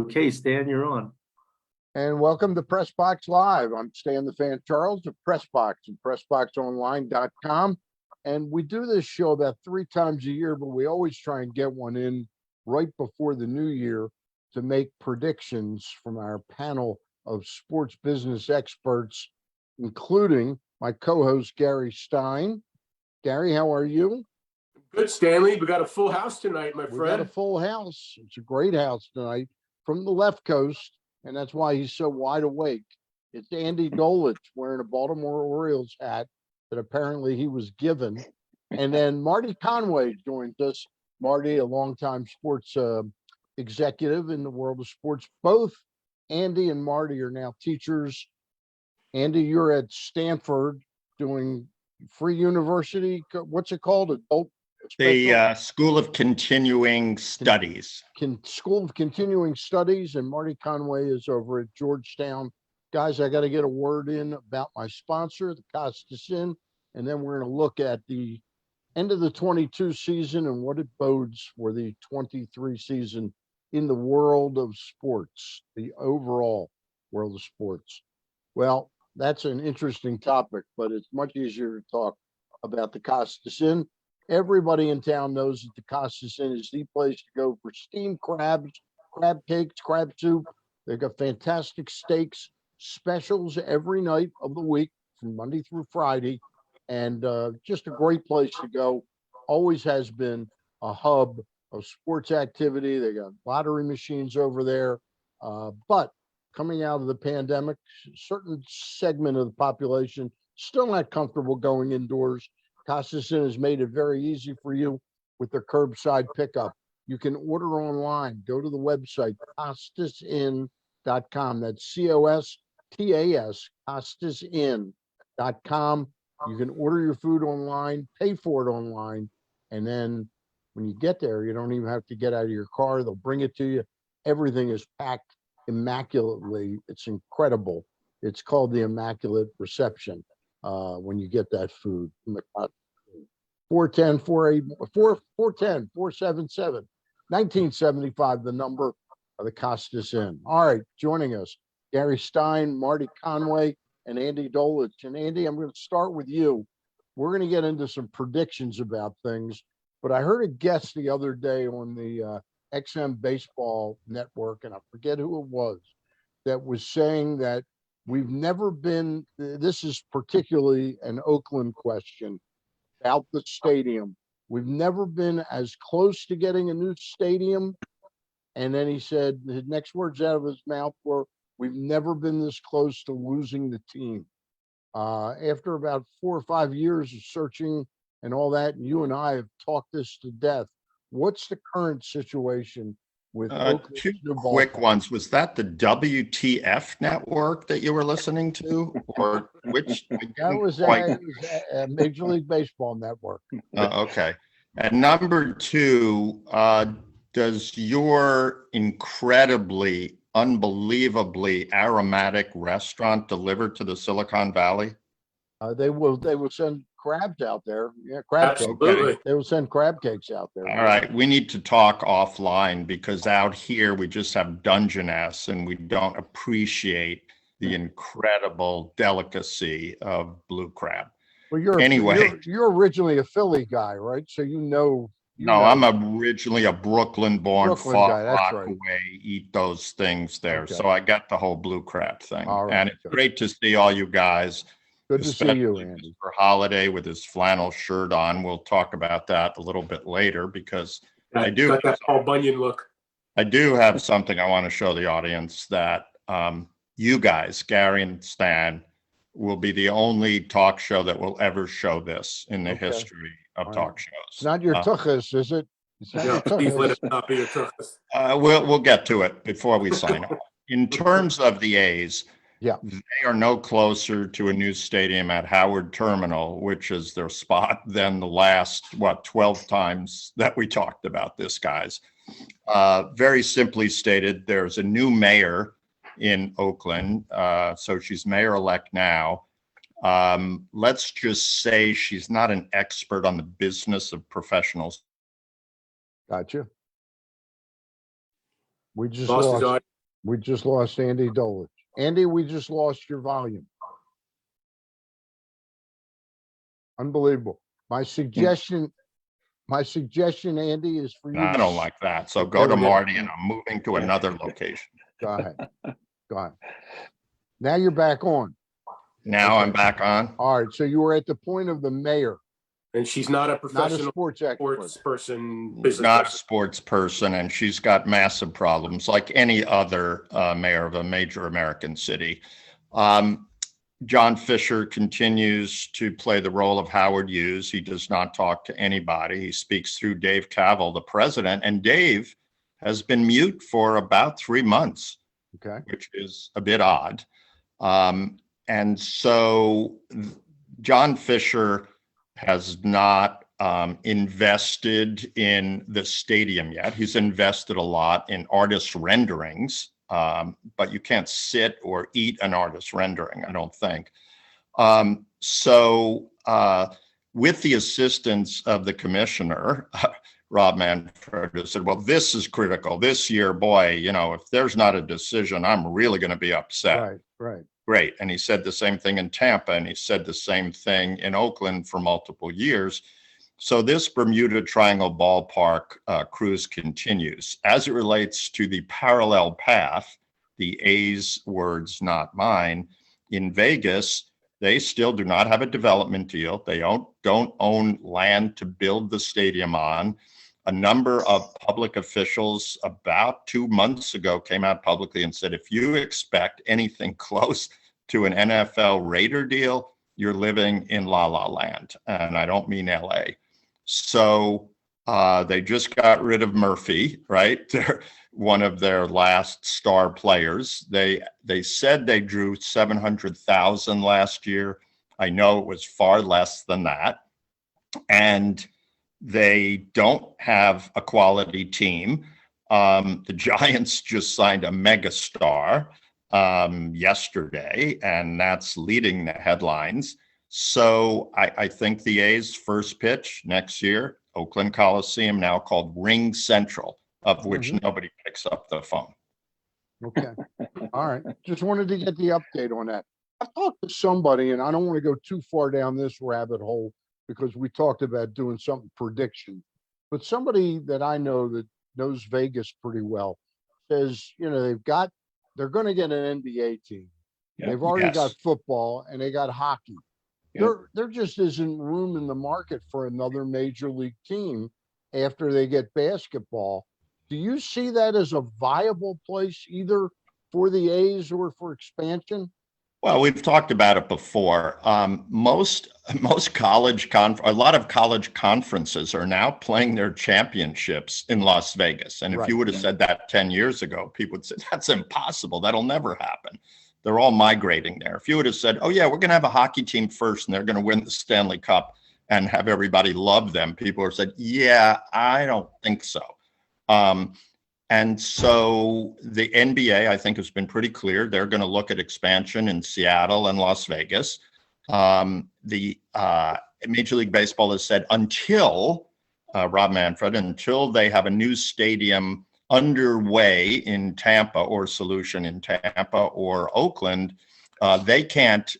Okay, Stan, you're on. And welcome to Press Box Live. I'm Stan the Fan Charles of Press Box and PressBoxOnline.com. And we do this show about 3 times a year, but we always try and get one in right before the new year to make predictions from our panel of sports business experts, including my co-host, Gary Stein. Gary, how are you? Good, Stanley. We got a full house tonight, my We friend. got a full house. It's a great house tonight from the left coast, and that's why he's so wide awake. It's Andy Dolich wearing a Baltimore Orioles hat that apparently he was given. And then Marty Conway joins us. Marty, a longtime sports executive in the world of sports. Both Andy and Marty are now teachers. Andy, you're at Stanford doing free university. What's it called? The School of Continuing Studies. School of Continuing Studies, and Marty Conway is over at Georgetown. Guys, I got to get a word in about my sponsor, the Costas Inn, and then we're going to look at the end of the 22 season and what it bodes for the 23 season in the world of sports, the overall world of sports. Well, that's an interesting topic, but it's much easier to talk about the Costas Inn. Everybody in town knows that the Costas Inn is the place to go for steamed crabs, crab cakes, crab soup. They've got fantastic steaks, specials every night of the week from Monday through Friday, and just a great place to go. Always has been a hub of sports activity. They got lottery machines over there, but coming out of the pandemic, a certain segment of the population still not comfortable going indoors. Costas Inn has made it very easy for you with their curbside pickup. You can order online. Go to the website, CostasInn.com. That's COSTAS, CostasInn.com. You can order your food online, pay for it online, and then when you get there, you don't even have to get out of your car. They'll bring it to you. Everything is packed immaculately. It's incredible. It's called the Immaculate Reception. When you get that food. 410-477-1975, the number of the Costas Inn. All right, joining us, Gary Stein, Marty Conway, and Andy Dolich. And Andy, I'm going to start with you. We're going to get into some predictions about things, but I heard a guest the other day on the XM Baseball Network, and I forget who it was, that was saying that we've never been, this is particularly an Oakland question about the stadium. We've never been as close to getting a new stadium. And then he said, the next words out of his mouth were, we've never been this close to losing the team. After about 4 or 5 years of searching and all that, and you and I have talked this to death, what's the current situation with two quick ones? Was that the WTF network that you were listening to, or which? That was a Major League Baseball network. Okay. And number 2, does your incredibly, unbelievably aromatic restaurant deliver to the Silicon Valley? They will send crabs out there. Yeah, crab cakes. Absolutely. They will send crab cakes out there. All right, we need to talk offline because out here we just have Dungeness and we don't appreciate the incredible delicacy of blue crab. Well, you're originally a Philly guy, right? So you know. I'm originally a Brooklyn-born, guy, that's right. Rockaway, eat those things there. Okay. So I got the whole blue crab thing. All right, and it's great to see all you guys. Good to see you, Andy. For Holiday with his flannel shirt on. We'll talk about that a little bit later because I do got that Paul Bunyan look. I do have something I want to show the audience that you guys, Gary and Stan, will be the only talk show that will ever show this in the history of talk shows. It's not your tuchus, is it? It's not your Please let tuchus. it not be your tuchus. We'll get to it before we sign off. In terms of the A's, Yeah. they are no closer to a new stadium at Howard Terminal, which is their spot, than the last, 12 times that we talked about this, guys. Very simply stated, there's a new mayor in Oakland. So she's mayor-elect now. Let's just say she's not an expert on the business of professionals. Gotcha. We just Lost his lost. audio. We just lost Andy Dolich. Andy, we just lost your volume. Unbelievable. My suggestion, Andy, is for you I to don't like that. So go There to we go. Marty and I'm moving to another location. go ahead. Go ahead. Now you're back on. Now Okay. I'm back on. All right. So you were at the point of the mayor, And she's not a not a professional sports expert. sports person, She's business not a person. sports person, and she's got massive problems like any other mayor of a major American city. John Fisher continues to play the role of Howard Hughes. He does not talk to anybody. He speaks through Dave Cavell, the president, and Dave has been mute for about 3 months, Okay. which is a bit odd. And so John Fisher has not invested in the stadium yet. He's invested a lot in artist renderings, but you can't sit or eat an artist rendering, I don't think. So with the assistance of the commissioner, Rob Manfred said, well, this is critical. This year, boy, you know, if there's not a decision, I'm really going to be upset. Right. Right. Great. And he said the same thing in Tampa, and he said the same thing in Oakland for multiple years. So this Bermuda Triangle ballpark cruise continues. As it relates to the parallel path, the A's words, not mine, in Vegas, they still do not have a development deal. They don't own land to build the stadium on. A number of public officials about 2 months ago came out publicly and said, if you expect anything close to an NFL Raider deal, you're living in La La Land. And I don't mean LA. So they just got rid of Murphy, right? They're one of their last star players. They said they drew 700,000 last year. I know it was far less than that. And they don't have a quality team. The Giants just signed a megastar yesterday, and that's leading the headlines. So I think the A's first pitch next year, Oakland Coliseum, now called Ring Central, of which nobody picks up the phone. Okay. All right. Just wanted to get the update on that. I talked to somebody, and I don't want to go too far down this rabbit hole because we talked about doing something prediction, but somebody that I know that knows Vegas pretty well says, you know, they're going to get an NBA team. Yeah. They've already Yes. got football and they got hockey. Yeah. There just isn't room in the market for another major league team after they get basketball. Do you see that as a viable place either for the A's or for expansion? Well, we've talked about it before. Most college a lot of college conferences are now playing their championships in Las Vegas. And if Right. you would have said that 10 years ago, people would say that's impossible. That'll never happen. They're all migrating there. If you would have said, oh yeah, we're going to have a hockey team first and they're going to win the Stanley Cup and have everybody love them, people would have said, yeah, I don't think so. And so the NBA, I think, has been pretty clear. They're going to look at expansion in Seattle and Las Vegas. The Major League Baseball has said until, Rob Manfred, until they have a new stadium underway in Tampa or solution in Tampa or Oakland, they can't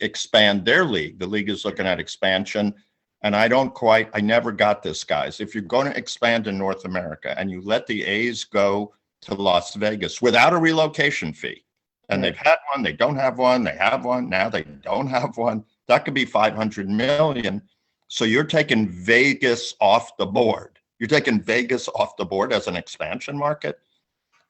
expand their league. The league is looking at expansion. And I never got this, guys. If you're going to expand in North America and you let the A's go to Las Vegas without a relocation fee, and they've had one, they don't have one, they have one, now they don't have one, that could be 500 million. So you're taking Vegas off the board. You're taking Vegas off the board as an expansion market.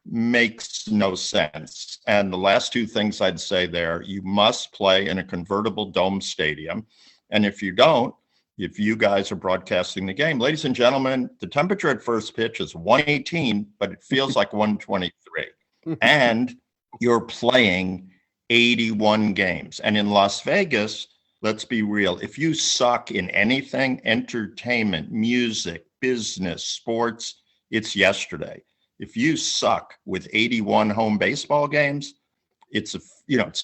Makes no sense. And the last two things I'd say there, you must play in a convertible dome stadium. And if you don't, if you guys are broadcasting the game, ladies and gentlemen, the temperature at first pitch is 118, but it feels like 123. And you're playing 81 games. And in Las Vegas, let's be real, if you suck in anything, entertainment, music, business, sports, it's yesterday. If you suck with 81 home baseball games, it's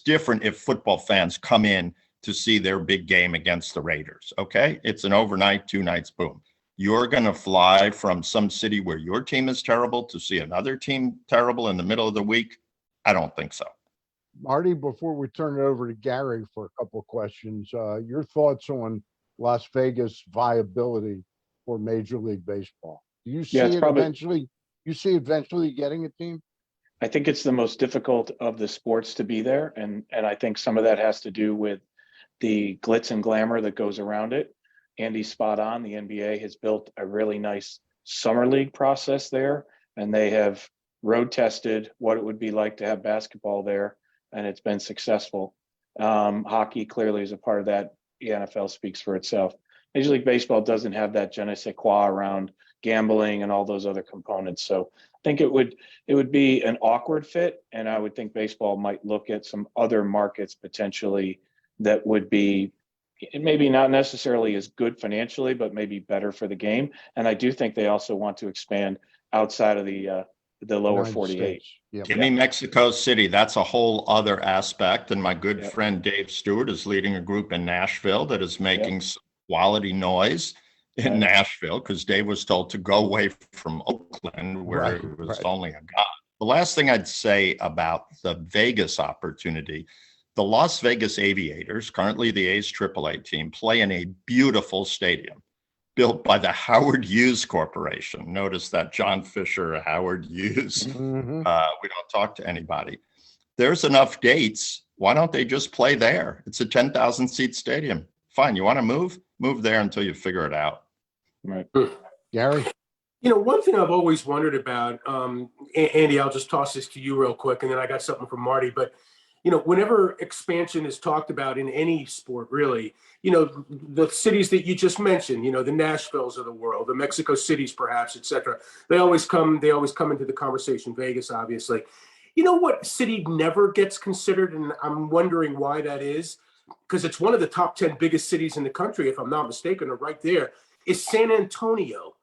different if football fans come in to see their big game against the Raiders. Okay. It's an overnight, 2 nights, boom. you're going to fly from some city where your team is terrible to see another team terrible in the middle of the week? I don't think so. Marty, before we turn it over to Gary for a couple of questions, your thoughts on Las Vegas viability for Major League Baseball? Do you see Yeah, it's it probably, eventually? You see eventually getting a team? I think it's the most difficult of the sports to be there. And I think some of that has to do with the glitz and glamour that goes around it. Andy's spot on. The NBA has built a really nice summer league process there, and they have road tested what it would be like to have basketball there, and it's been successful. Hockey clearly is a part of that. The NFL speaks for itself. Major League Baseball doesn't have that je ne sais quoi around gambling and all those other components. So I think it would be an awkward fit, and I would think baseball might look at some other markets potentially that would be maybe not necessarily as good financially, but maybe better for the game. And I do think they also want to expand outside of the lower United 48. States. Yeah. Give me Mexico City. That's a whole other aspect. And my good Yep. friend Dave Stewart is leading a group in Nashville that is making Yep. some quality noise in Right. Nashville, because Dave was told to go away from Oakland, where Right, it was right. only a god. The last thing I'd say about the Vegas opportunity, the Las Vegas Aviators, currently the A's AAA team, play in a beautiful stadium built by the Howard Hughes Corporation. Notice that John Fisher, Howard Hughes. Mhm. We don't talk to anybody. There's enough dates. Why don't they just play there? It's a 10,000 seat stadium. Fine. You want to move there until you figure it out. Right. Gary? One thing I've always wondered about, Andy, I'll just toss this to you real quick, and then I got something from Marty. But, whenever expansion is talked about in any sport, really, the cities that you just mentioned, the Nashvilles of the world, the Mexico Cities, perhaps, et cetera, they always come into the conversation. Vegas, obviously. You know what city never gets considered, and I'm wondering why that is, because it's one of the top 10 biggest cities in the country, if I'm not mistaken, or right there, is San Antonio.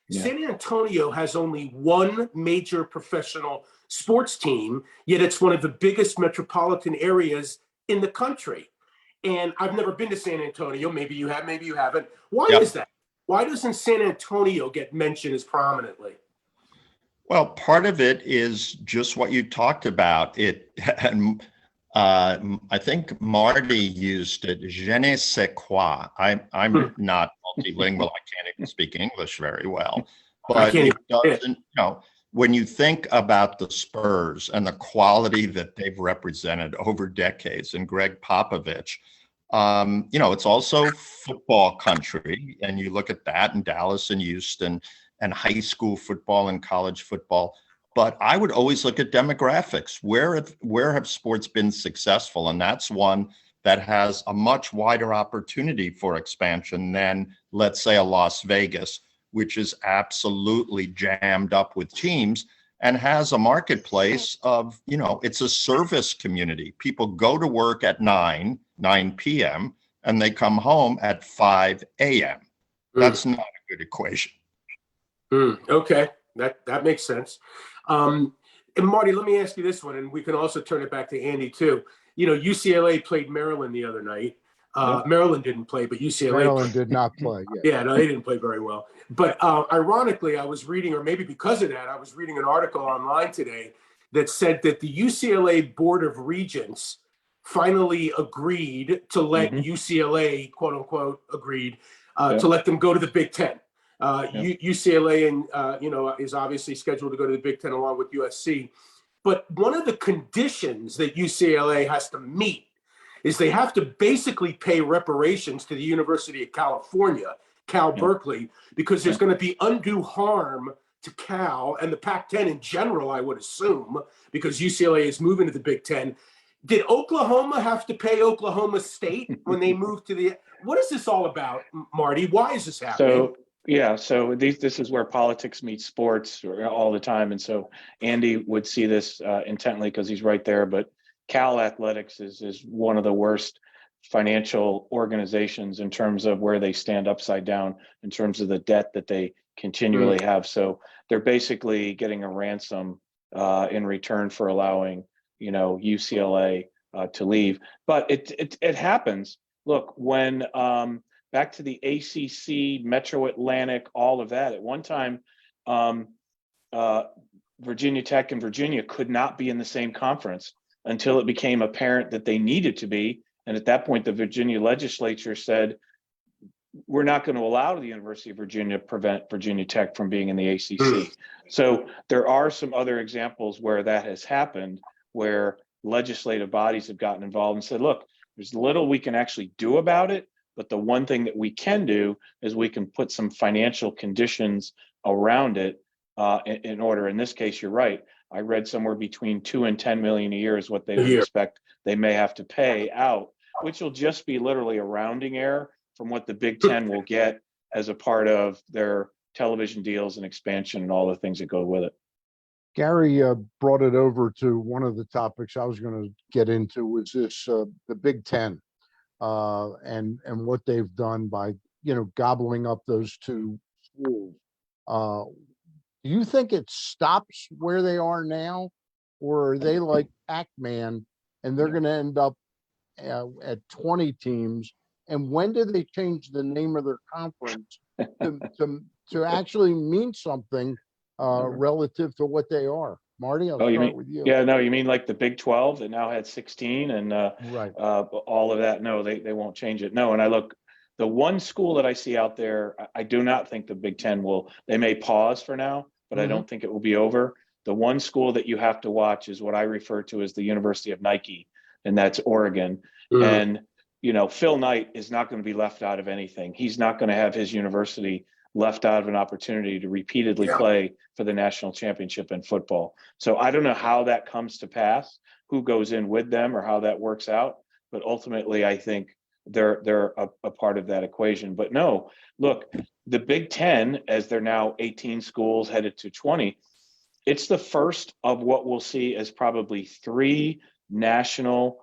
Yeah. San Antonio has only one major professional sports team, yet it's one of the biggest metropolitan areas in the country. And I've never been to San Antonio. Maybe you have, maybe you haven't. Why Yep. is that? Why doesn't San Antonio get mentioned as prominently? Well, part of it is just what you talked about. And I think Marty used it, je ne sais quoi. I'm not multilingual. I can't even speak English very well. But can't it even- doesn't, when you think about the Spurs and the quality that they've represented over decades, and Greg Popovich, it's also football country. And you look at that in Dallas and Houston and high school football and college football. But I would always look at demographics. Where have sports been successful? And that's one that has a much wider opportunity for expansion than, let's say, a Las Vegas, which is absolutely jammed up with teams and has a marketplace of, it's a service community. People go to work at 9 p.m., and they come home at 5 a.m. That's not a good equation. Okay, that makes sense. And Marty, let me ask you this one, and we can also turn it back to Andy too. UCLA played Maryland the other night. Maryland didn't play, but UCLA Maryland played. did not play. Yeah. Yeah, no, they didn't play very well. But ironically, I was reading, or maybe because of that, I was reading an article online today that said that the UCLA Board of Regents finally agreed to let UCLA, quote unquote, agreed to let them go to the Big Ten. UCLA and is obviously scheduled to go to the Big Ten along with USC. But one of the conditions that UCLA has to meet is they have to basically pay reparations to the University of California, Berkeley, because there's going to be undue harm to Cal and the Pac-10 in general, I would assume, because UCLA is moving to the Big Ten. Did Oklahoma have to pay Oklahoma State when they moved to the? What is this all about, Marty? Why is this happening? So this is where politics meets sports all the time. And so Andy would see this intently because he's right there. But Cal Athletics is one of the worst financial organizations in terms of where they stand upside down in terms of the debt that they continually have. So they're basically getting a ransom in return for allowing, UCLA to leave. But it happens. Look, when back to the ACC, Metro Atlantic, all of that. At one time, Virginia Tech and Virginia could not be in the same conference until it became apparent that they needed to be. And at that point, the Virginia legislature said, we're not going to allow the University of Virginia prevent Virginia Tech from being in the ACC. So there are some other examples where that has happened, where legislative bodies have gotten involved and said, look, there's little we can actually do about it, but the one thing that we can do is we can put some financial conditions around it in order. In this case, you're right. I read somewhere between 2 and 10 million a year is what they would expect they may have to pay out, which will just be literally a rounding error from what the Big Ten will get as a part of their television deals and expansion and all the things that go with it. Gary brought it over to one of the topics I was going to get into, was this the Big Ten and what they've done by, you know, gobbling up those two schools. Do you think it stops where they are now, or are they like Pac-Man and they're going to end up at 20 teams? And when do they change the name of their conference to actually mean something relative to what they are? Marty, I'll start with you. Yeah, no, you mean like the Big 12 that now had 16 and Right. all of that? No, they won't change it. No, and I look, the one school that I see out there, I do not think the Big Ten will, they may pause for now, but I don't think it will be over. The one school that you have to watch is what I refer to as the University of Nike, and that's Oregon. And, you know, Phil Knight is not going to be left out of anything. He's not going to have his university left out of an opportunity to repeatedly play for the national championship in football. So I don't know how that comes to pass, who goes in with them or how that works out. But ultimately, I think they're a part of that equation. But no, look, the Big Ten, as they're now 18 schools headed to 20, it's the first of what we'll see as probably 3 national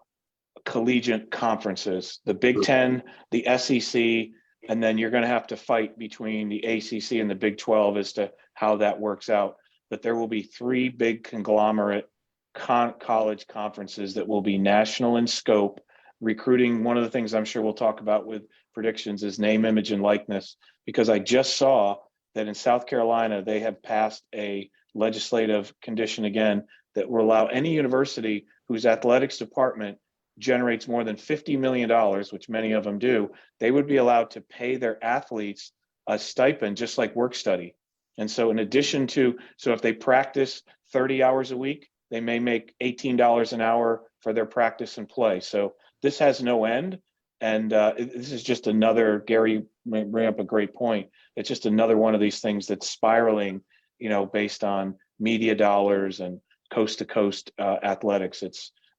collegiate conferences, the Big Ten, the SEC, and then you're going to have to fight between the ACC and the Big 12 as to how that works out. But there will be 3 big conglomerate college conferences that will be national in scope. Recruiting, one of the things I'm sure we'll talk about with predictions is name, image, and likeness, because I just saw that in South Carolina, they have passed a legislative condition again that will allow any university whose athletics department generates more than $50 million, which many of them do, they would be allowed to pay their athletes a stipend, just like work study. And so in addition to, so if they practice 30 hours a week, they may make $18 an hour for their practice and play. So this has no end. And this is just another, Gary bring up a great point. It's just another one of these things that's spiraling, you know, based on media dollars and coast to coast athletics.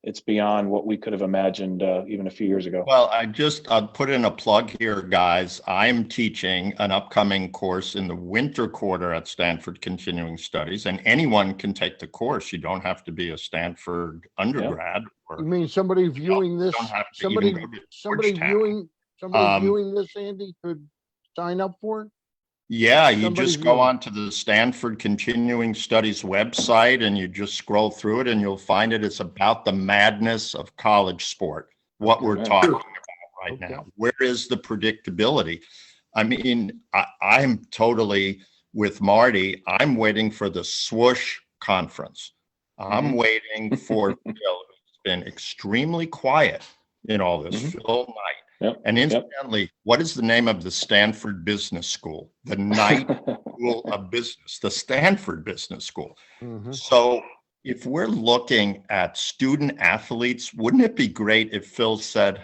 It's beyond what we could have imagined even a few years ago. Well, I'll put in a plug here, guys. I'm teaching an upcoming course in the winter quarter at Stanford Continuing Studies, and anyone can take the course. You don't have to be a Stanford undergrad. Or, You mean somebody viewing this, somebody viewing this, Andy, could sign up for it? Yeah, you just go on to the Stanford Continuing Studies website and you just scroll through it and you'll find it. It's about the madness of college sport, what we're talking about right now. Where is the predictability? I mean, I'm totally with Marty. I'm waiting for the swoosh conference. I'm waiting for Phil, who's been extremely quiet in all this, Phil Knight. And incidentally, what is the name of the Stanford Business School? The Knight School of Business, the Stanford Business School. So if we're looking at student athletes, wouldn't it be great if Phil said,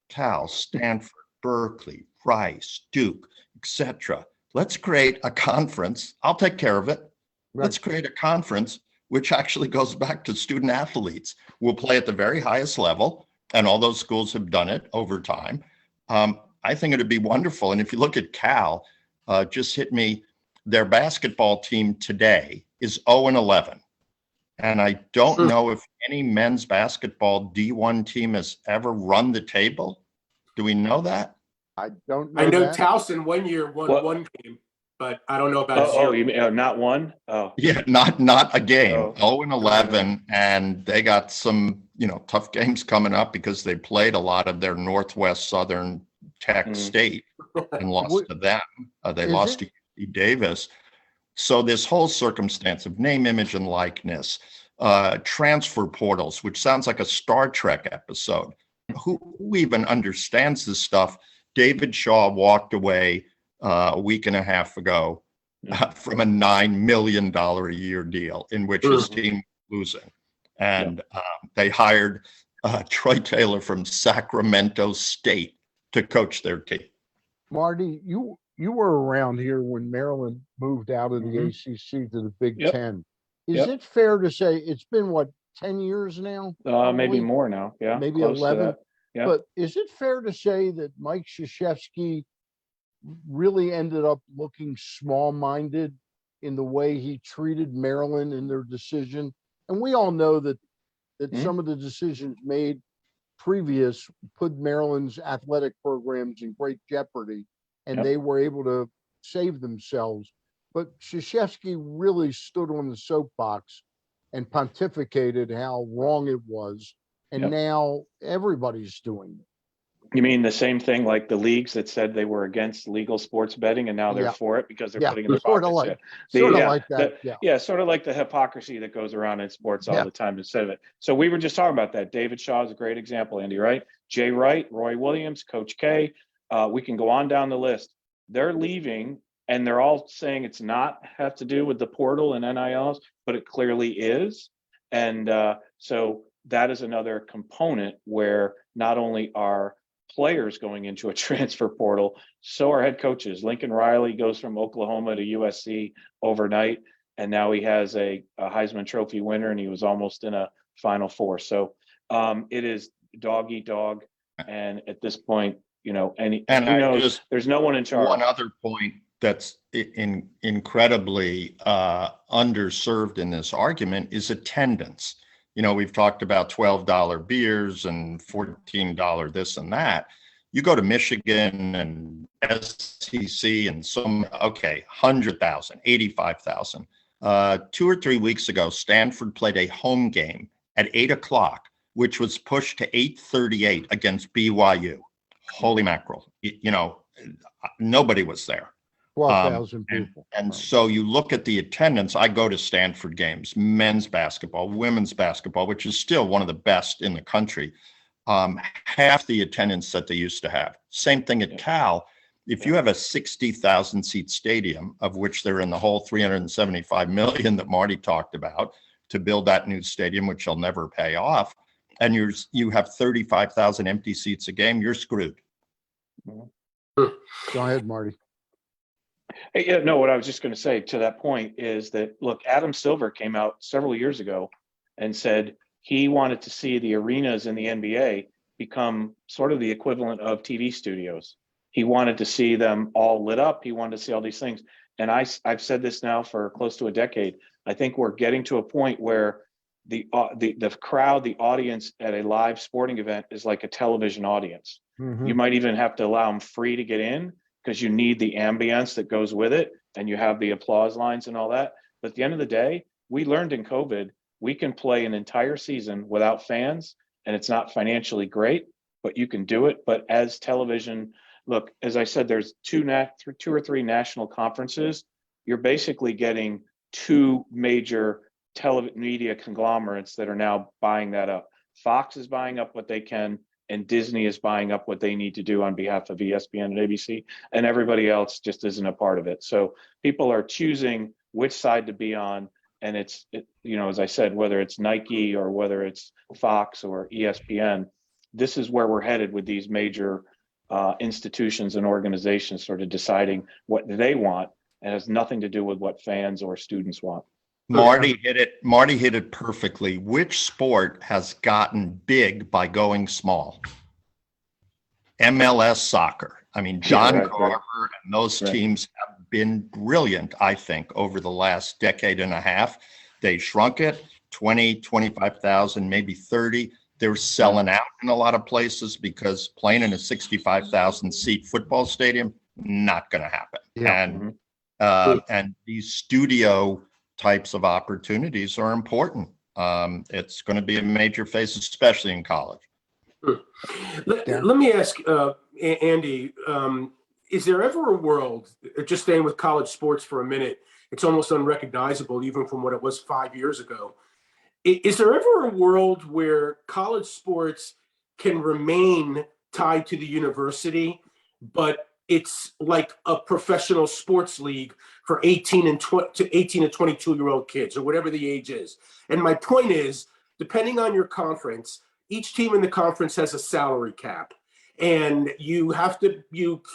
Cal, Stanford, Berkeley, Rice, Duke, etc. Let's create a conference. I'll take care of it. Let's create a conference which actually goes back to student athletes. We'll play at the very highest level. And all those schools have done it over time. I think it'd be wonderful. And if you look at Cal, just hit me, their basketball team today is 0-11. And I don't know if any men's basketball D1 team has ever run the table. Do we know that? I don't know. I know that. Towson one year won one game, but I don't know about zero. You mean not one? Oh, yeah, not a game. 0-11, and they got some, tough games coming up because they played a lot of their Northwest Southern Tech Mm. State and lost What- to them. They Is lost it? to UC Davis. So this whole circumstance of name, image, and likeness, transfer portals, which sounds like a Star Trek episode. Who even understands this stuff? David Shaw walked away a week and a half ago from a $9 million a year deal in which his team was losing. And they hired Troy Taylor from Sacramento State to coach their team. Marty, you were around here when Maryland moved out of the Mhm. ACC to the Big Yep. Ten. Is Yep. it fair to say it's been what, 10 years now? Maybe Probably? more now. Yeah. Maybe close to 11. that. Yeah. But is it fair to say that Mike Krzyzewski really ended up looking small-minded in the way he treated Maryland in their decision? And we all know that Mhm. some of the decisions made previous put Maryland's athletic programs in great jeopardy, and Yep. they were able to save themselves. But Krzyzewski really stood on the soapbox and pontificated how wrong it was. And Yep. now everybody's doing it. You mean the same thing like the leagues that said they were against legal sports betting and now they're Yeah. for it because they're Yeah, putting in their sort of pockets? like, The- sort of yeah, like that. Yeah. Yeah, sort of like the hypocrisy that goes around in sports all Yeah. the time instead of it. So we were just talking about that. David Shaw is a great example, Andy, right? Jay Wright, Roy Williams, Coach K. We can go on down the list. They're leaving and they're all saying it's not have to do with the portal and NILs, but it clearly is. And so that is another component where not only are players going into a transfer portal, so are head coaches. Lincoln Riley goes from Oklahoma to USC overnight, and now he has a Heisman Trophy winner, and he was almost in a Final Four. So it is dog eat dog, and at this point, you know, who knows? There's no one in charge. One other point that's incredibly underserved in this argument is attendance. You know, we've talked about $12 beers and $14 this and that. You go to Michigan and SEC and some, 100,000, 85,000. 2 or 3 weeks ago, Stanford played a home game at 8 o'clock, which was pushed to 8:38 against BYU. Holy mackerel. You know, nobody was there. 12,000 people. And so you look at the attendance. I go to Stanford games, men's basketball, women's basketball, which is still one of the best in the country. Half the attendance that they used to have. Same thing at Cal. If you have a 60,000 seat stadium, of which they're in the whole 375 million that Marty talked about to build that new stadium, which will never pay off, and you have 35,000 empty seats a game, you're screwed. Go ahead, Marty. Hey, yeah, no, what I was just going to say to that point is that, look, Adam Silver came out several years ago and said he wanted to see the arenas in the NBA become sort of the equivalent of TV studios. He wanted to see them all lit up. He wanted to see all these things. And I've said this now for close to a decade. I think we're getting to a point where the crowd, the audience at a live sporting event is like a television audience. Mhm. You might even have to allow them free to get in, because you need the ambience that goes with it, and you have the applause lines and all that. But at the end of the day, we learned in COVID, we can play an entire season without fans, and it's not financially great, but you can do it. But as television, look, as I said, there's two or three national conferences. You're basically getting two major media conglomerates that are now buying that up. Fox is buying up what they can, and Disney is buying up what they need to do on behalf of ESPN and ABC, and everybody else just isn't a part of it. So people are choosing which side to be on, and it's as I said, whether it's Nike or whether it's Fox or ESPN, this is where we're headed with these major institutions and organizations sort of deciding what they want, and it has nothing to do with what fans or students want. Marty hit it perfectly. Which sport has gotten big by going small? MLS soccer. I mean, John Carver and those teams have been brilliant, I think, over the last decade and a half. They shrunk it, 20, 25,000, maybe 30. They're selling out in a lot of places because playing in a 65,000 seat football stadium, not going to happen. Yeah. And these studio types of opportunities are important. It's going to be a major phase, especially in college. Let me ask, Andy, is there ever a world, just staying with college sports for a minute, it's almost unrecognizable even from what it was 5 years ago. Is there ever a world where college sports can remain tied to the university, but it's like a professional sports league for 18 and 22-year-old kids, or whatever the age is? And my point is, depending on your conference, each team in the conference has a salary cap. And you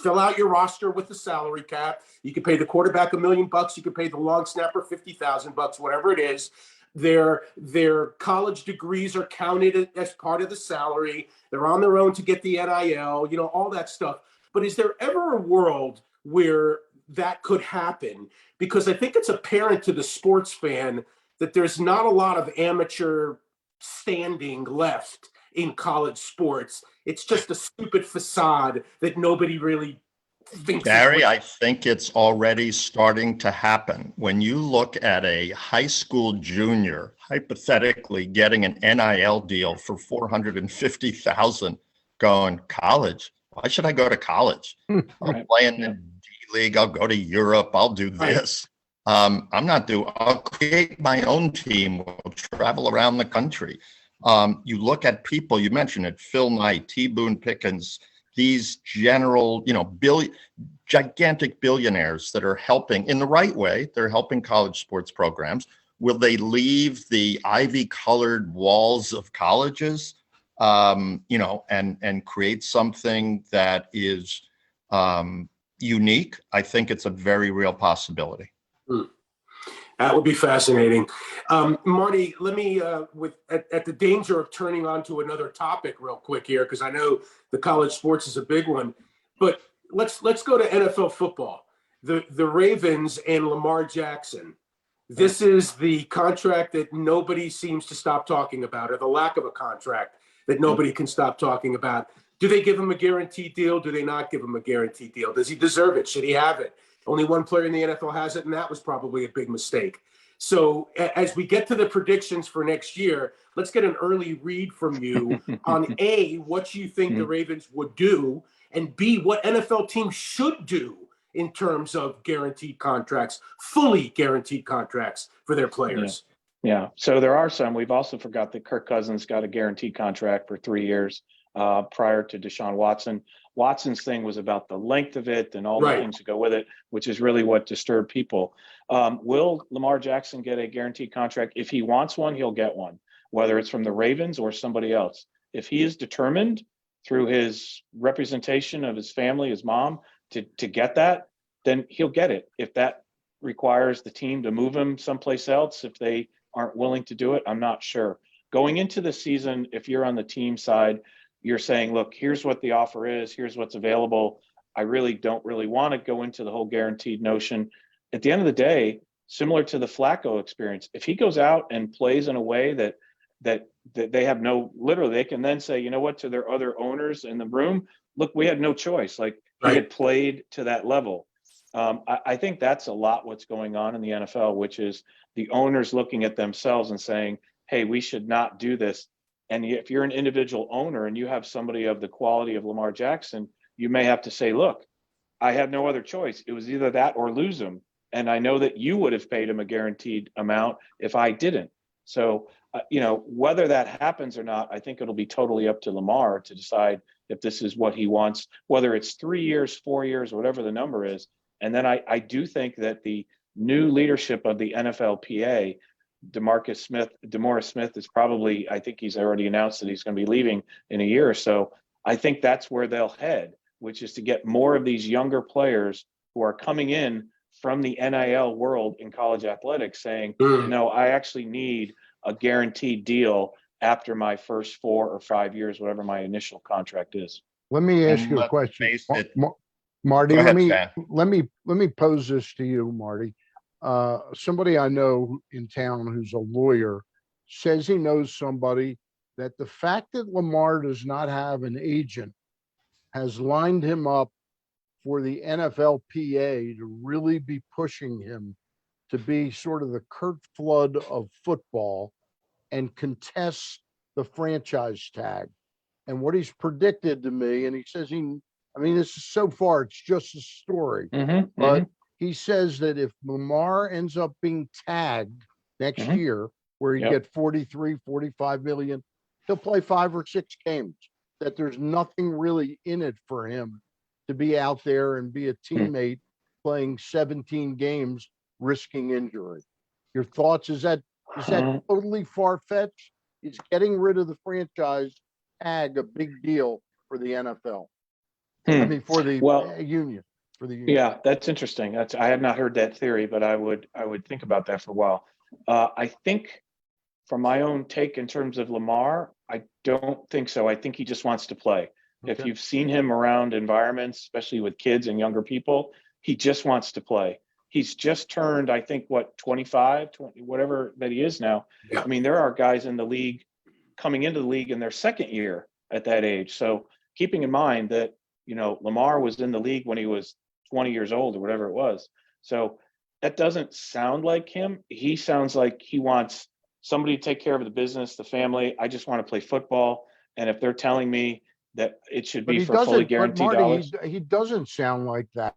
fill out your roster with the salary cap. You can pay the quarterback $1 million. You can pay the long snapper $50,000, whatever it is. Their college degrees are counted as part of the salary. They're on their own to get the NIL, all that stuff. But is there ever a world where that could happen? Because I think it's apparent to the sports fan that there's not a lot of amateur standing left in college sports. It's just a stupid facade that nobody really thinks. Gary, I think it's already starting to happen. When you look at a high school junior hypothetically getting an NIL deal for $450,000, going, college? Why should I go to college? I'm playing in D League. I'll go to Europe. I'll do this. I'll create my own team. We'll travel around the country. You look at people, you mentioned it, Phil Knight, T. Boone Pickens, these general, gigantic billionaires that are helping in the right way. They're helping college sports programs. Will they leave the ivy-colored walls of colleges, and create something that is unique? I think it's a very real possibility. That would be fascinating. Marty, let me, at the danger of turning on to another topic real quick here, because I know the college sports is a big one, but let's go to NFL football. The Ravens and Lamar Jackson. This is the contract that nobody seems to stop talking about, or the lack of a contract that nobody can stop talking about. Do they give him a guaranteed deal? Do they not give him a guaranteed deal? Does he deserve it? Should he have it? Only one player in the NFL has it, and that was probably a big mistake. So as we get to the predictions for next year, let's get an early read from you on A, what you think the Ravens would do, and B, what NFL teams should do in terms of guaranteed contracts, fully guaranteed contracts for their players. Yeah. So there are some. We've also forgot that Kirk Cousins got a guaranteed contract for 3 years prior to Deshaun Watson. Watson's thing was about the length of it and all the things that go with it, which is really what disturbed people. Will Lamar Jackson get a guaranteed contract? If he wants one, he'll get one, whether it's from the Ravens or somebody else. If he is determined through his representation of his family, his mom, to get that, then he'll get it. If that requires the team to move him someplace else, if they aren't willing to do it, I'm not sure. Going into the season, if you're on the team side, you're saying, look, here's what the offer is, here's what's available. I really don't want to go into the whole guaranteed notion. At the end of the day, similar to the Flacco experience, if he goes out and plays in a way that they have literally, they can then say, you know what, to their other owners in the room, look, we had no choice. Like, he had played to that level. I think that's a lot what's going on in the NFL, which is the owners looking at themselves and saying, hey, we should not do this. And if you're an individual owner and you have somebody of the quality of Lamar Jackson, you may have to say, look, I have no other choice. It was either that or lose him. And I know that you would have paid him a guaranteed amount if I didn't. So, whether that happens or not, I think it'll be totally up to Lamar to decide if this is what he wants, whether it's 3 years, 4 years, whatever the number is. And then I do think that the new leadership of the NFLPA, DeMaurice Smith is probably, I think he's already announced that he's going to be leaving in a year or so. I think that's where they'll head, which is to get more of these younger players who are coming in from the NIL world in college athletics saying, no, I actually need a guaranteed deal after my first 4 or 5 years, whatever my initial contract is. Let me ask you a question. Marty, let me pose this to you, Marty. Somebody I know in town who's a lawyer says he knows somebody that the fact that Lamar does not have an agent has lined him up for the NFLPA to really be pushing him to be sort of the Curt Flood of football and contest the franchise tag. And what he's predicted to me, and he says I mean, this is so far, it's just a story, but he says that if Lamar ends up being tagged next year, where he get 43, 45 million, he'll play 5 or 6 games, that there's nothing really in it for him to be out there and be a teammate playing 17 games, risking injury. Your thoughts? Is that totally far-fetched? Is getting rid of the franchise tag a big deal for the NFL? I mean, for the union. For the union. Yeah, that's interesting. I have not heard that theory, but I would think about that for a while. I think, from my own take in terms of Lamar, I don't think so. I think he just wants to play. Okay. If you've seen him around environments, especially with kids and younger people, he just wants to play. He's just turned, I think, 25, 20, whatever that he is now. Yeah. I mean, there are guys in the league coming into the league in their second year at that age. So keeping in mind that, Lamar was in the league when he was 20 years old or whatever it was. So that doesn't sound like him. He sounds like he wants somebody to take care of the business, the family. I just want to play football. And if they're telling me that it should be for fully guaranteed Marty, dollars. He doesn't sound like that.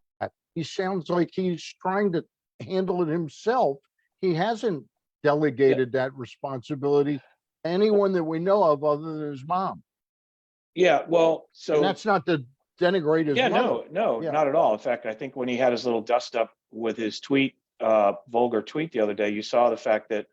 He sounds like he's trying to handle it himself. He hasn't delegated that responsibility to anyone that we know of other than his mom. Yeah, well, so. And that's not to denigrate his mother. No, not at all. In fact, I think when he had his little dust up with his tweet, vulgar tweet the other day, you saw the fact that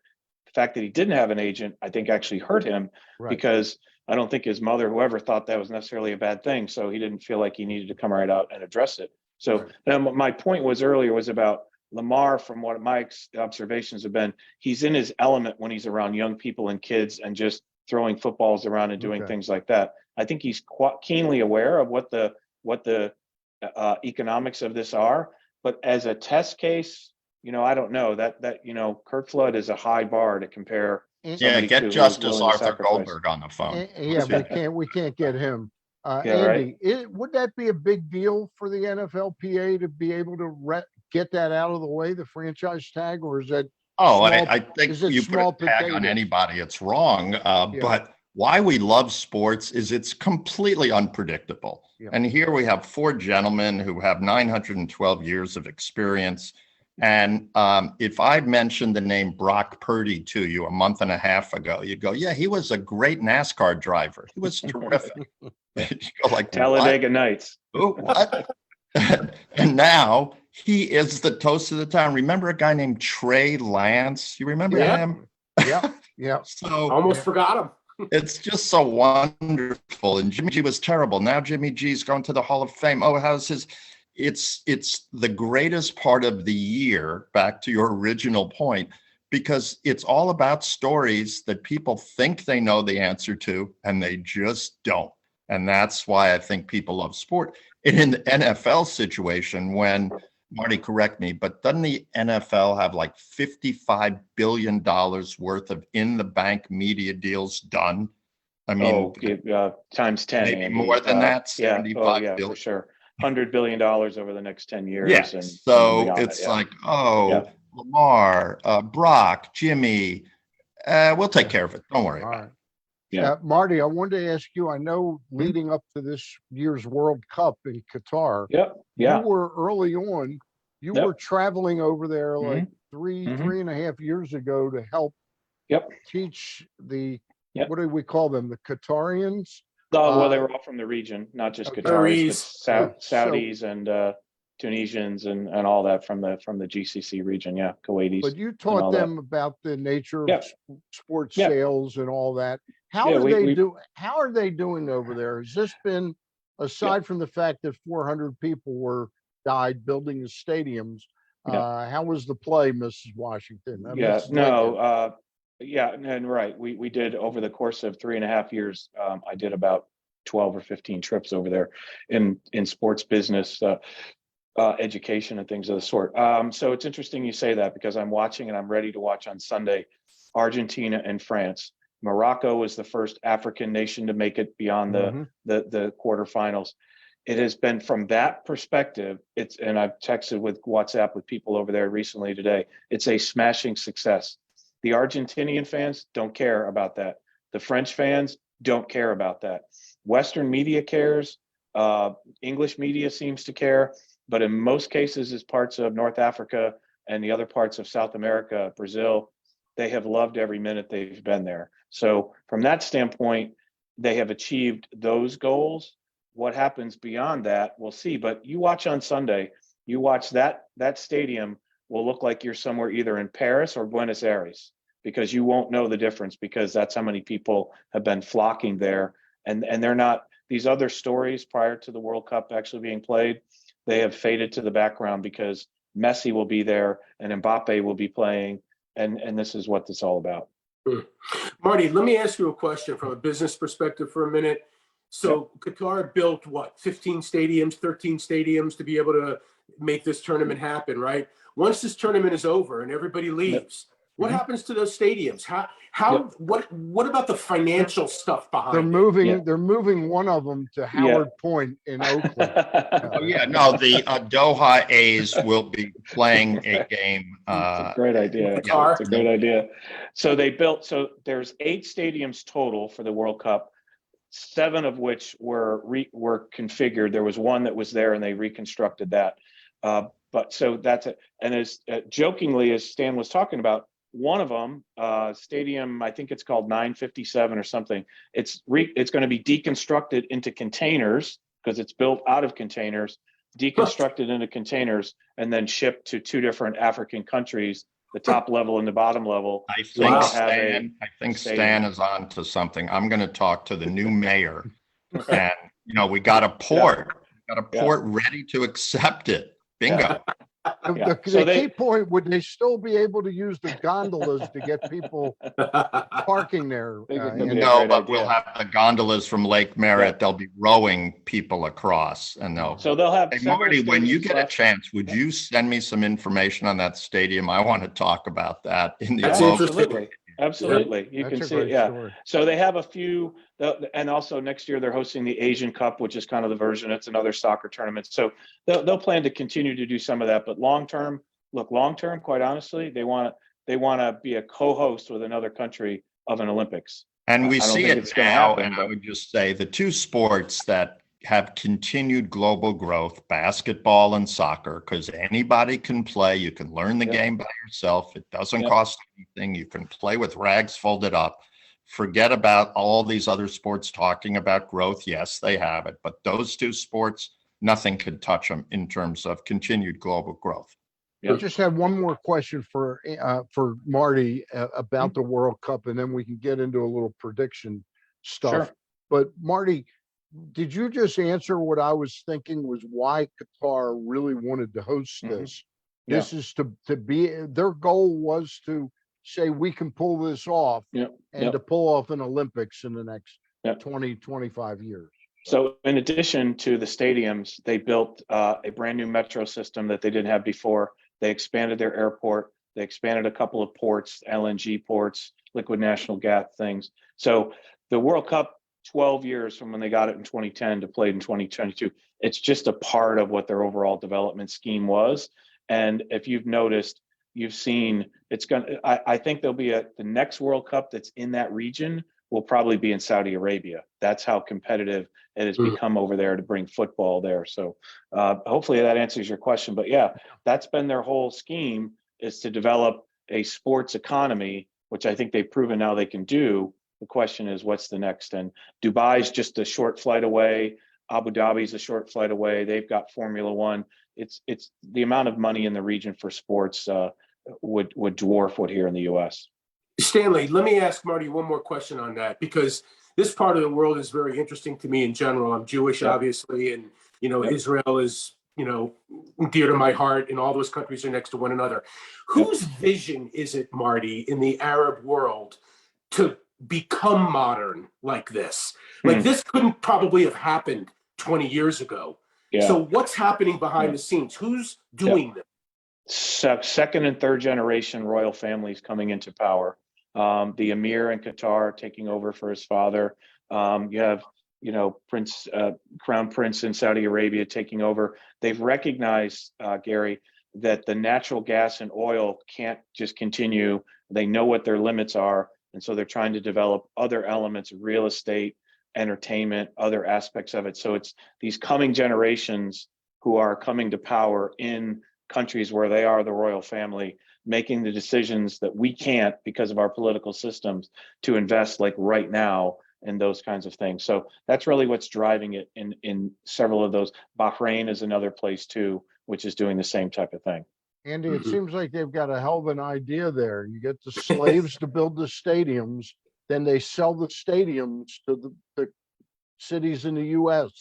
he didn't have an agent, I think actually hurt him, because I don't think his mother, whoever, thought that was necessarily a bad thing. So he didn't feel like he needed to come right out and address it. So my point was about Lamar. From what my observations have been, he's in his element when he's around young people and kids and just throwing footballs around and doing things like that. I think he's keenly aware of what the economics of this are. But as a test case, I don't know that Kurt Flood is a high bar to compare. Yeah, get Justice Arthur Goldberg on the phone. Yeah, we can't get him. Andy, would that be a big deal for the NFLPA to be able to get that out of the way, the franchise tag, or is that? Oh, I think you put a tag on anybody, it's wrong. But why we love sports is it's completely unpredictable. Yeah. And here we have 4 gentlemen who have 912 years of experience. And if I'd mentioned the name Brock Purdy to you a month and a half ago, you'd go, yeah, he was a great NASCAR driver. He was terrific. You go like, Talladega Nights. Oh, what? And now he is the toast of the town. Remember a guy named Trey Lance? You remember him? Yeah. So almost forgot him. It's just so wonderful. And Jimmy G was terrible. Now Jimmy G's going to the Hall of Fame. Oh, how's his? It's the greatest part of the year, back to your original point, because it's all about stories that people think they know the answer to, and they just don't. And that's why I think people love sport. And in the NFL situation, when, Marty, correct me, but doesn't the NFL have like $55 billion worth of in-the-bank media deals done? I mean, times 10. Maybe more than that, $75 billion. For sure. $100 billion over the next 10 years. Yeah. And so it's Lamar, Brock, Jimmy, we'll take care of it. Don't worry about it. Yeah, Marty, I wanted to ask you, I know leading up to this year's World Cup in Qatar, you were early on, you were traveling over there like three and a half years ago to help teach the, what do we call them, the Qatarians? Oh, well, they were all from the region, not just Qataris, but Saudis and Tunisians and all that from the GCC region, Kuwaitis. But you taught them about the nature of sports sales and all that. How are they doing over there? Has this been, aside from the fact that 400 people died building the stadiums, how was the play, Mrs. Washington? And right. We did, over the course of 3.5 years, I did about 12 or 15 trips over there in sports business, education and things of the sort. So it's interesting you say that, because I'm watching and I'm ready to watch on Sunday, Argentina and France. Morocco was the first African nation to make it beyond the quarterfinals. It has been, from that perspective, and I've texted with WhatsApp with people over there recently today, it's a smashing success. The Argentinian fans don't care about that. The French fans don't care about that. Western media cares. English media seems to care, but in most cases, as parts of North Africa and the other parts of South America, Brazil, they have loved every minute they've been there. So from that standpoint, they have achieved those goals. What happens beyond that, we'll see. But you watch on Sunday, you watch that stadium will look like you're somewhere either in Paris or Buenos Aires, because you won't know the difference, because that's how many people have been flocking there. And they're not, these other stories prior to the World Cup actually being played, they have faded to the background because Messi will be there and Mbappe will be playing. And this is what it's all about. Marty, let me ask you a question from a business perspective for a minute. So Qatar built what, 15 stadiums, 13 stadiums to be able to make this tournament happen, right? Once this tournament is over and everybody leaves, what happens to those stadiums? What about the financial stuff behind it? They're moving one of them to Howard Point in Oakland. Oh, yeah, no, the Doha A's will be playing a game. It's a great idea. It's a great idea. So there's 8 stadiums total for the World Cup, 7 of which were configured. There was one that was there and they reconstructed that. But so that's it. And as jokingly as Stan was talking about, one of them, stadium, I think it's called 957 or something. It's going to be deconstructed into containers, because it's built out of containers, deconstructed into containers, and then shipped to 2 different African countries, the top level and the bottom level. I think Stan is on to something. I'm going to talk to the new mayor, and we got a port, ready to accept it. Bingo. The key point, would they still be able to use the gondolas to get people parking there? No, but we'll have the gondolas from Lake Merritt. They'll be rowing people across, and they'll have. Hey, Marty, when you get a chance, would you send me some information on that stadium? I want to talk about that in the Absolutely. You can see it. Yeah. Story. So they have a few, and also next year they're hosting the Asian Cup, which is kind of the version. It's another soccer tournament. So they'll plan to continue to do some of that. But long term, quite honestly, they want to be a co-host with another country of an Olympics. And we see it now. And I would just say the 2 sports that have continued global growth, basketball and soccer, because anybody can play. You can learn the game by yourself. It doesn't cost anything. You can play with rags folded up. Forget about all these other sports talking about growth. Yes, they have it. But those 2 sports, nothing can touch them in terms of continued global growth. I just have one more question for Marty about the World Cup, and then we can get into a little prediction stuff. Sure. But Marty, did you just answer what I was thinking was why Qatar really wanted to host this? This is to be, their goal was to say we can pull this off and to pull off an Olympics in the next 20, 25 years. So in addition to the stadiums, they built a brand new metro system that they didn't have before. They expanded their airport. They expanded a couple of ports, LNG ports, liquid natural gas things. So the World Cup, 12 years from when they got it in 2010 to played in 2022, it's just a part of what their overall development scheme was. And if you've noticed, you've seen I think there'll be the next World Cup that's in that region will probably be in Saudi Arabia. That's how competitive it has become over there to bring football there. So hopefully that answers your question. But yeah, that's been their whole scheme, is to develop a sports economy, which I think they've proven now they can do. The question is, what's the next? And Dubai's just a short flight away. Abu Dhabi's a short flight away. They've got Formula One. It's the amount of money in the region for sports would dwarf what here in the U.S. Stanley, let me ask Marty one more question on that, because this part of the world is very interesting to me in general. I'm Jewish, obviously, and Israel is dear to my heart, and all those countries are next to one another. Whose vision is it, Marty, in the Arab world to become modern like this? Like this couldn't probably have happened 20 years ago. So what's happening behind the scenes? Who's doing this? Second and third generation royal families coming into power. The Emir in Qatar taking over for his father. You have, Crown Prince in Saudi Arabia taking over. They've recognized, Gary, that the natural gas and oil can't just continue. They know what their limits are. And so they're trying to develop other elements, real estate, entertainment, other aspects of it. So it's these coming generations who are coming to power in countries where they are the royal family, making the decisions that we can't because of our political systems to invest like right now in those kinds of things. So that's really what's driving it in several of those. Bahrain is another place too, which is doing the same type of thing. Andy, it seems like they've got a hell of an idea there. You get the slaves to build the stadiums, then they sell the stadiums to the cities in the US.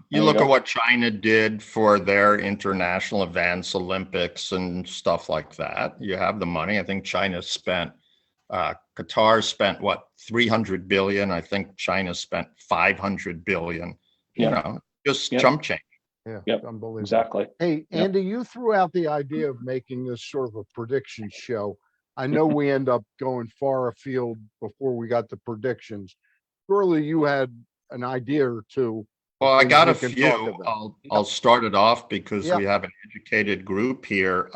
You look at what China did for their international events, Olympics and stuff like that. You have the money. I think China spent, Qatar spent what, 300 billion. I think China spent 500 billion, you know, just chump change. Yeah, Yep, unbelievable. exactly. Hey, Yep. Andy, you threw out the idea of making this sort of a prediction show. I know we end up going far afield before we got the predictions. Surely you had an idea or two. Well, I things got we a can few. talk about. I'll start it off because Yep. we have an educated group here.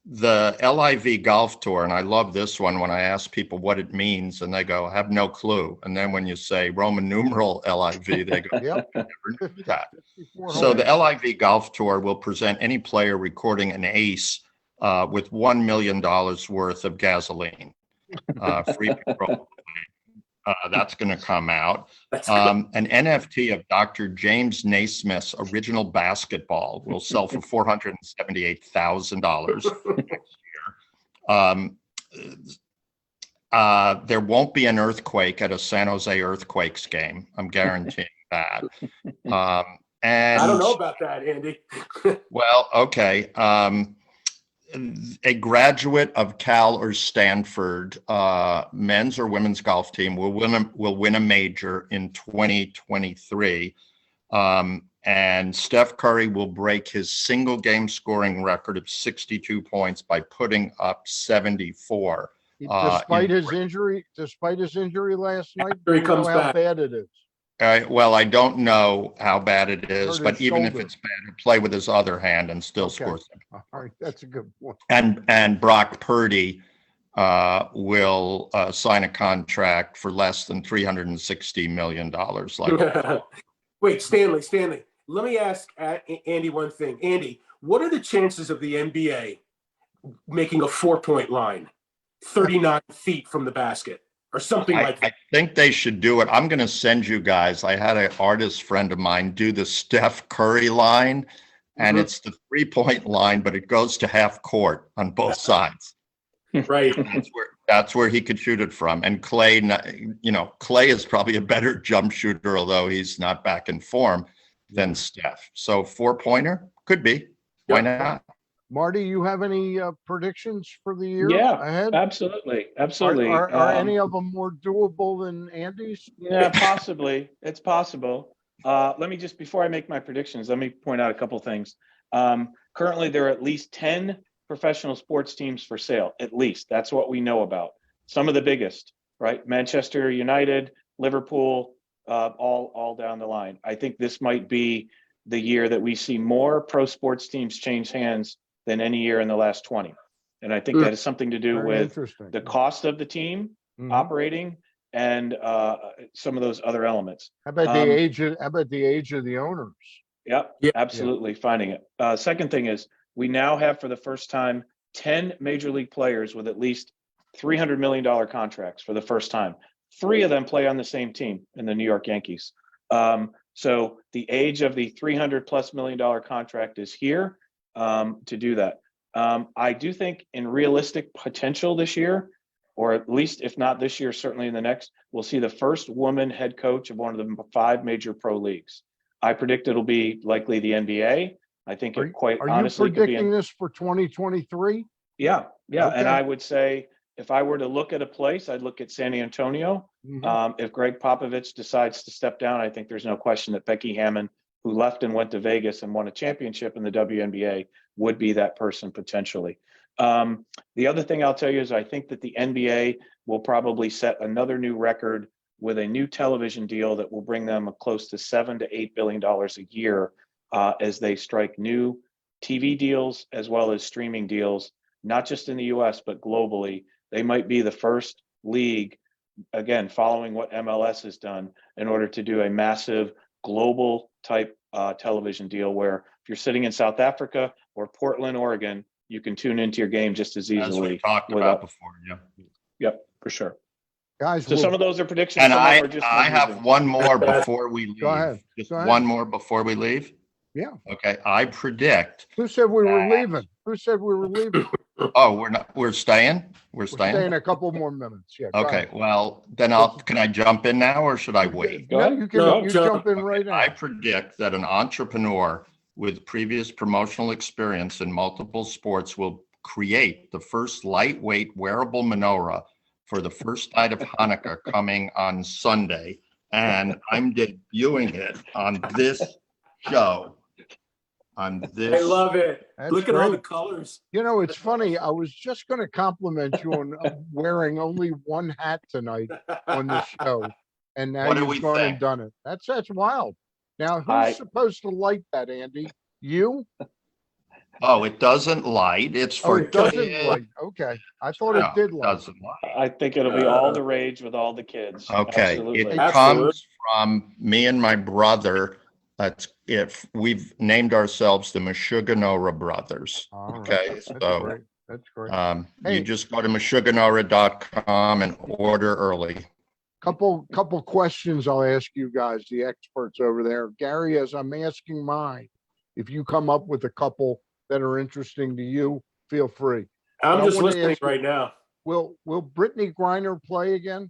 The LIV Golf Tour, and I love this one when I ask people what it means, and they go, I have no clue. And then when you say Roman numeral LIV, they go, Yep. I never knew that. 54 So the holes. LIV Golf Tour will present any player recording an ace with $1 million worth of gasoline, free petrol. That's going to come out. An NFT of Dr. James Naismith's original basketball will sell for $478,000 next year. There won't be an earthquake at a San Jose Earthquakes game. I'm guaranteeing that. And I don't know about that, Andy. well, okay. A graduate of Cal or Stanford men's or women's golf team will win a major in 2023. And Steph Curry will break his single game scoring record of 62 points by putting up 74. Despite his injury last night, After he we know comes how back. bad it is. Well, I don't know how bad it is, Hurt but his even if shoulder. it's bad, he'll play with his other hand and still Okay. score. All right, that's a good point. And Brock Purdy will sign a contract for less than $360 million. Like Wait, Stanley, let me ask Andy one thing. Andy, what are the chances of the NBA making a 4-point line 39 feet from the basket or something like I that? think they should do it. I'm going to send you guys. I had an artist friend of mine do the Steph Curry line, and it's the 3-point line, but it goes to half court on both sides. Right. That's where he could shoot it from. And Clay, Clay is probably a better jump shooter, although he's not back in form, than Steph. So 4-pointer could be. Why not? Marty, you have any predictions for the year Yeah, ahead? absolutely. Absolutely. Are any of them more doable than Andy's? Yeah, possibly. It's possible. Let me just, before I make my predictions, let me point out a couple things. Currently, there are at least 10 professional sports teams for sale, at least. That's what we know about. Some of the biggest, right? Manchester United, Liverpool, all down the line. I think this might be the year that we see more pro sports teams change hands than any year in the last 20. And I think that has something to do Very with interesting. the cost of the team Mhm. operating and some of those other elements. How about the age of the owners? Yep, Yeah. absolutely finding it. Second thing is we now have for the first time 10 major league players with at least $300 million contracts for the first time. 3 of them play on the same team in the New York Yankees. So the age of the $300+ million contract is here to do that. I do think in realistic potential this year, or at least if not this year, certainly in the next, we'll see the first woman head coach of one of the 5 major pro leagues. I predict it'll be likely the NBA. I think it quite Are honestly you could be. predicting this for 2023? Yeah. And Okay. I would say if I were to look at a place, I'd look at San Antonio. Mhm. If Greg Popovich decides to step down, I think there's no question that Becky Hammon, who left and went to Vegas and won a championship in the WNBA, would be that person potentially. The other thing I'll tell you is I think that the NBA will probably set another new record with a new television deal that will bring them close to $7 to $8 billion a year as they strike new TV deals as well as streaming deals, not just in the US, but globally. They might be the first league again, following what MLS has done in order to do a massive global type television deal where if you're sitting in South Africa or Portland, Oregon, you can tune into your game just as As we easily. talked about before, yeah. Yep, for sure. Guys, So some of those are predictions. And some of them I are just have amusing. one more before we leave. Go ahead. Just Go ahead. one more before we leave. Yeah. Okay, I predict. Who said we were leaving? Who said we were leaving? Oh, we're staying? We're We're staying? staying a couple more minutes. Yeah. go Okay, ahead. well, then can I jump in now or should I wait? Go No, ahead. you can No, you jump. jump in right now. I predict that an entrepreneur with previous promotional experience in multiple sports will create the first lightweight wearable menorah for the first night of Hanukkah coming on Sunday. And I'm debuting it on this show. On I this. love it. That's Look at all the great. colors. You know, it's funny. I was just going to compliment you on wearing only one hat tonight on the show, and now What do we you've gone and think? done it. That's wild. Now, who's I- supposed to light that, Andy? You? Oh, it doesn't light. It's Oh, for it doesn't kids. light. Okay, I thought No, it did it light. doesn't light. I think it'll be all the rage with all the kids. Okay, Absolutely. it Absolutely. comes from me and my brother. That's if we've named ourselves the Meshuggah brothers. All right. Okay, That's so great. That's great. you Hey. just go to meshuggahnorah.com and order early. Couple questions I'll ask you guys, the experts over there. Gary, as I'm asking mine, if you come up with a couple that are interesting to you, feel free. I'm I just wanna listening ask you- right now. Will Brittany Griner play again?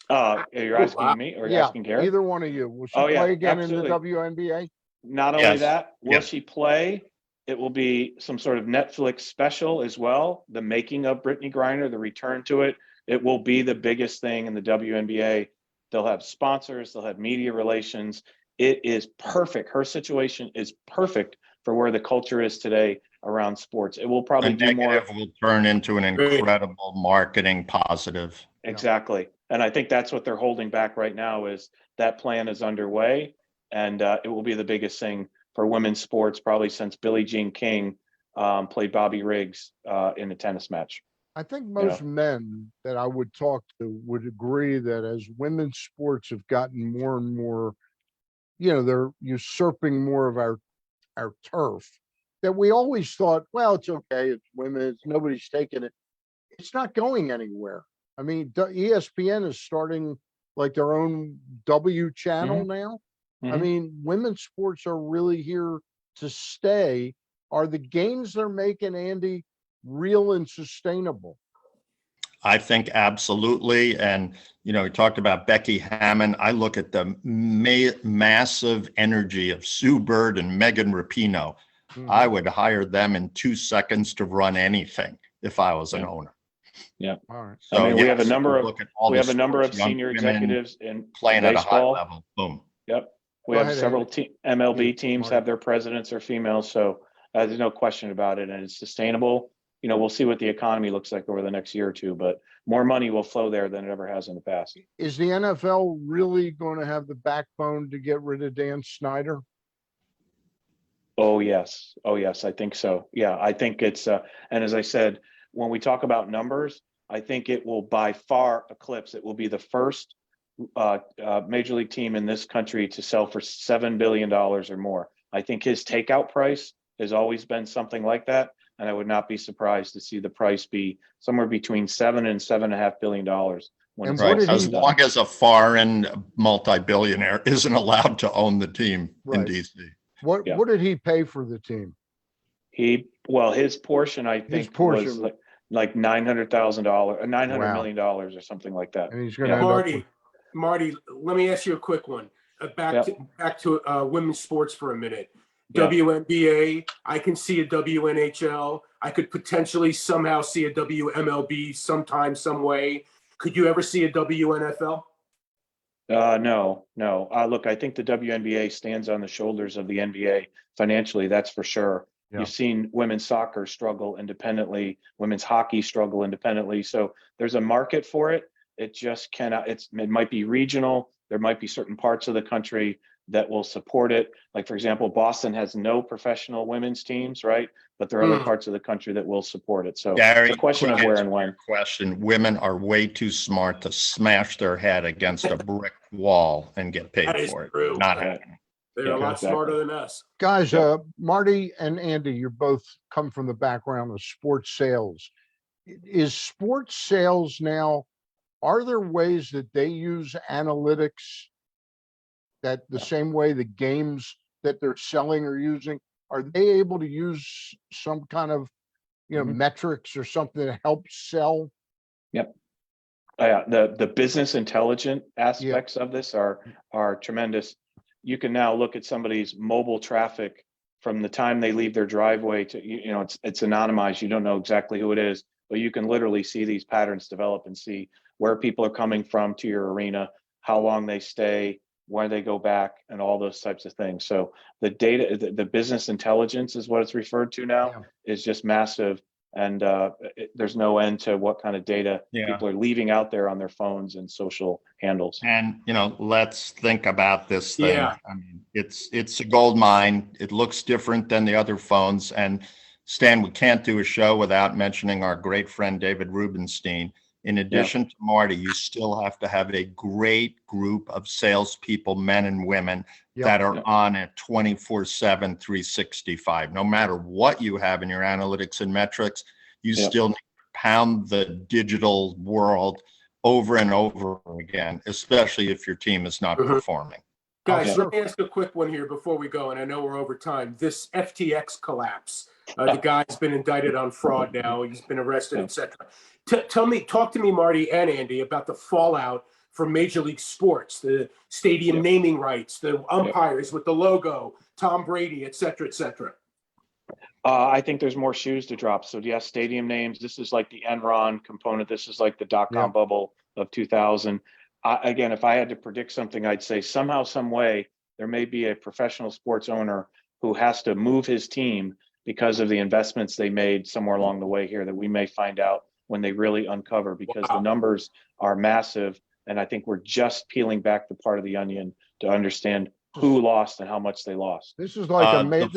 You're asking wow. me or you're Yeah, asking Gary? either one of you. Will she Oh, yeah, play again absolutely. in the WNBA? Not only Yes, that, will yes. she play? It will be some sort of Netflix special as well. The making of Brittany Griner, the return to it. It will be the biggest thing in the WNBA. They'll have sponsors, they'll have media relations. It is perfect. Her situation is perfect for where the culture is today around sports. It will probably A do more. negative will turn into an incredible marketing positive. Exactly. And I think that's what they're holding back right now is that plan is underway. And it will be the biggest thing for women's sports, probably since Billie Jean King played Bobby Riggs in a tennis match. I think most men that I would talk to would agree that as women's sports have gotten more and more, they're usurping more of our turf, that we always thought, well, it's okay, it's women, nobody's taking it. It's not going anywhere. I mean, ESPN is starting like their own W channel now. I Mhm. mean, women's sports are really here to stay. Are the gains they're making, Andy, real and sustainable? I think absolutely. And, we talked about Becky Hammon. I look at the massive energy of Sue Bird and Megan Rapinoe. I would hire them in 2 seconds to run anything if I was an owner. Yeah. All right. So I mean, we have a yes, number of look at all we the have a number of sports, young senior women executives in playing at a high baseball. level. Boom. Yep. We Go have ahead, several MLB Yeah, teams Marty. have their presidents are females. So there's no question about it. And it's sustainable. We'll see what the economy looks like over the next year or two, but more money will flow there than it ever has in the past. Is the NFL really going to have the backbone to get rid of Dan Snyder? Oh, yes. Oh, yes. I think so. Yeah. I think it's, and as I said, when we talk about numbers, I think it will by far eclipse. It will be the first major league team in this country to sell for $7 billion or more. I think his takeout price has always been something like that. And I would not be surprised to see the price be somewhere between $7 and $7.5 billion. When And it's what all did said As he- and done. long as a foreign multi-billionaire isn't allowed to own the team in Right. DC. What Yeah. what did he pay for the team? His portion, I think, was portion. like $900,000, $900 Wow. million or something like that. And he's going to Yeah. end up with, Marty, let me ask you a quick one. Back to women's sports for a minute. Yeah. WNBA, I can see a WNHL. I could potentially somehow see a WMLB sometime, some way. Could you ever see a WNFL? No. Look, I think the WNBA stands on the shoulders of the NBA financially. That's for sure. Yeah. You've seen women's soccer struggle independently, women's hockey struggle independently. So there's a market for it. It just cannot. It might be regional. There might be certain parts of the country that will support it. Like, for example, Boston has no professional women's teams, right? But there are other parts of the country that will support it. So Gary, it's a question of quick where answer and to when. your question. Women are way too smart to smash their head against a brick wall and get paid That is for it. true. Not Right. happening. They're Yeah, a lot exactly. smarter than us. Guys, Yeah. Marty and Andy, you both come from the background of sports sales. Is sports sales now, are there ways that they use analytics that the same way the games that they're selling are using? Are they able to use some kind of, Mhm. metrics or something to help sell? The business intelligent aspects of this are tremendous. You can now look at somebody's mobile traffic from the time they leave their driveway to, it's anonymized. You don't know exactly who it is, but you can literally see these patterns develop and see where people are coming from to your arena, how long they stay, where they go back, and all those types of things. So the data, the business intelligence is what it's referred to now, is just massive. And there's no end to what kind of data people are leaving out there on their phones and social handles. And, let's think about this thing. Yeah. I mean, it's a gold mine. It looks different than the other phones. And Stan, we can't do a show without mentioning our great friend, David Rubenstein. In addition to Marty, you still have to have a great group of salespeople, men and women, that are on it 24/7, 365. No matter what you have in your analytics and metrics, you still need to pound the digital world over and over again, especially if your team is not performing. Guys, let me ask a quick one here before we go, and I know we're over time. This FTX collapse, the guy's been indicted on fraud now. He's been arrested, etc. Talk to me, Marty and Andy, about the fallout for Major League Sports, the stadium naming rights, the umpires with the logo, Tom Brady, etc., etc. I think there's more shoes to drop. So yes, stadium names. This is like the Enron component. This is like the dot-com bubble of 2000. Again, if I had to predict something, I'd say somehow, some way, there may be a professional sports owner who has to move his team because of the investments they made somewhere along the way here that we may find out when they really uncover, because the numbers are massive. And I think we're just peeling back the part of the onion to understand who lost and how much they lost. This is like a Bernie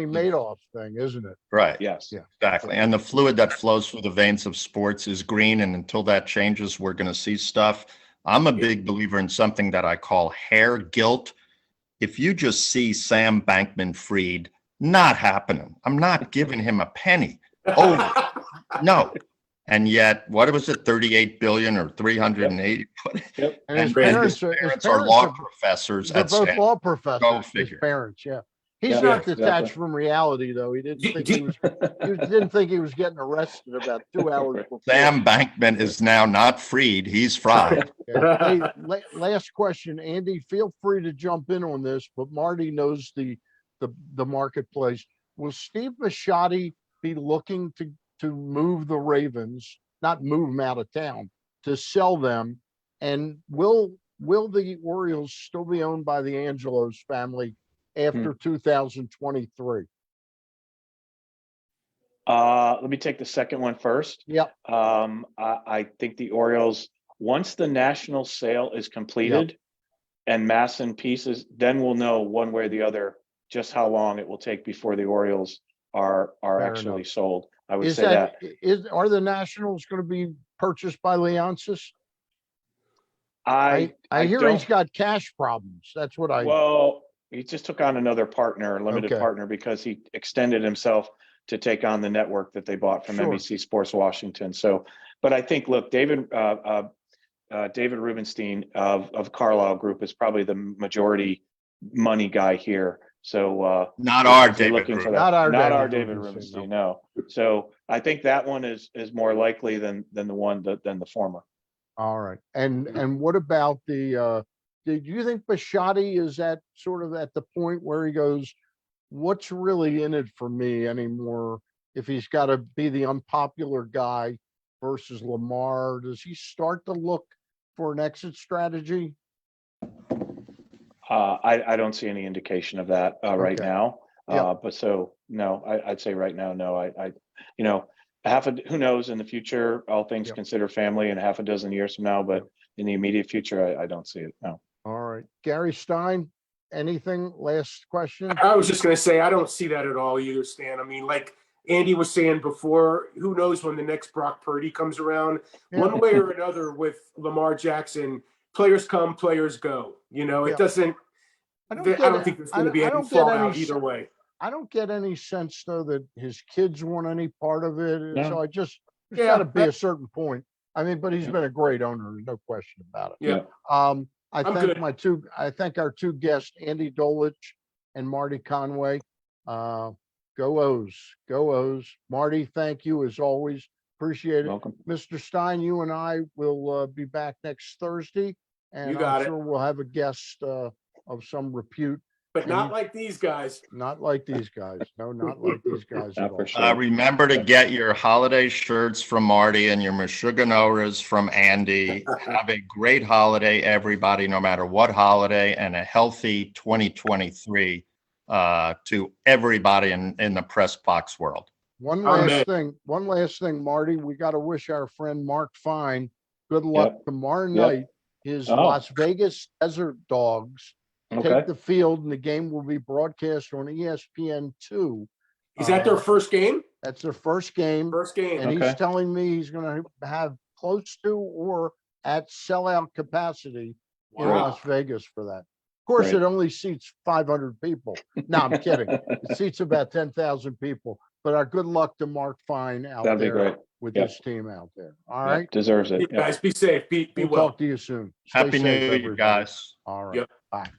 Madoff thing, isn't it? Right. Yes. Yeah. Exactly. And the fluid that flows through the veins of sports is green. And until that changes, we're going to see stuff. I'm a big believer in something that I call hair guilt. If you just see Sam Bankman-Fried, not happening. I'm not giving him a penny. Over. No. And yet, what was it, 38 billion or 380? And his parents are law professors. They're both law professors. Go his figure. Parents, He's not detached from reality, though. He didn't think he was getting arrested about 2 hours before. Sam Bankman is now not freed; he's fried. Hey, last question, Andy. Feel free to jump in on this, but Marty knows the marketplace. Will Steve Bisciotti be looking to move the Ravens, not move them out of town, to sell them? And will the Orioles still be owned by the Angelos family after 2023? Let me take the second one first. I think the Orioles, once the national sale is completed and Mass in pieces, then we'll know one way or the other just how long it will take before the Orioles are actually sold. I would say that. Are the Nationals going to be purchased by Leonsis? I hear he's got cash problems. That's what Well, he just took on another partner, limited partner, because he extended himself to take on the network that they bought from NBC Sports Washington. So, but I think, look, David Rubenstein of Carlyle Group is probably the majority money guy here. So not our David Rubenstein. Not our David Rubenstein. No. So I think that one is more likely than the former. All right. And what about the did you think Bisciotti is at sort of at the point where he goes, what's really in it for me anymore? If he's got to be the unpopular guy versus Lamar, does he start to look for an exit strategy? I don't see any indication of that right now. But so no, I'd say right now, no. Who knows in the future, all things considered family, and half a dozen years from now, but in the immediate future, I don't see it. No. All right. right. Gary Stein, anything? Last question? I was just going to say, I don't see that at all either, Stan. I mean, like Andy was saying before, who knows when the next Brock Purdy comes around? Yeah. One way or another with Lamar Jackson, players come, players go. You know, Yeah. it doesn't. I don't think there's going to be any fallout either way. I don't get any sense though that his kids want any part of it. No. So there's Yeah, got to be a certain point. I mean, but he's been a great owner. There's no question about it. Yeah. I I'm thank good. I thank our two guests, Andy Dolich and Marty Conway. Go O's, go O's. Marty, thank you as always. Appreciate it. Welcome. Mr. Stein, you and I will be back next Thursday, and You got I'm it. sure we'll have a guest of some repute. But not like these guys. Not like these guys. No, not like these guys Not at all. for sure. Remember to get your holiday shirts from Marty and your Meshuggah from Andy. Have a great holiday, everybody, no matter what holiday, and a healthy 2023 to everybody in the press box world. One Amen. last thing, Marty, we got to wish our friend Mark Fine good luck tomorrow Yep. night. His Oh. Las Vegas Desert Dogs Okay. take the field, and the game will be broadcast on ESPN2. Is that their first game? That's their first game. First game. And Okay. he's telling me he's going to have close to or at sellout capacity in Wow. Las Vegas for that. Of course, Great. it only seats 500 people. No, I'm kidding. It seats about 10,000 people. But our good luck to Mark Fine out That'd be there great. with Yep. his team out there. All Yeah, right. Deserves it. You Yeah. guys be safe. Be We'll well. talk to you soon. Stay Happy safe, New Year, everybody. guys. All right. Yep. Bye.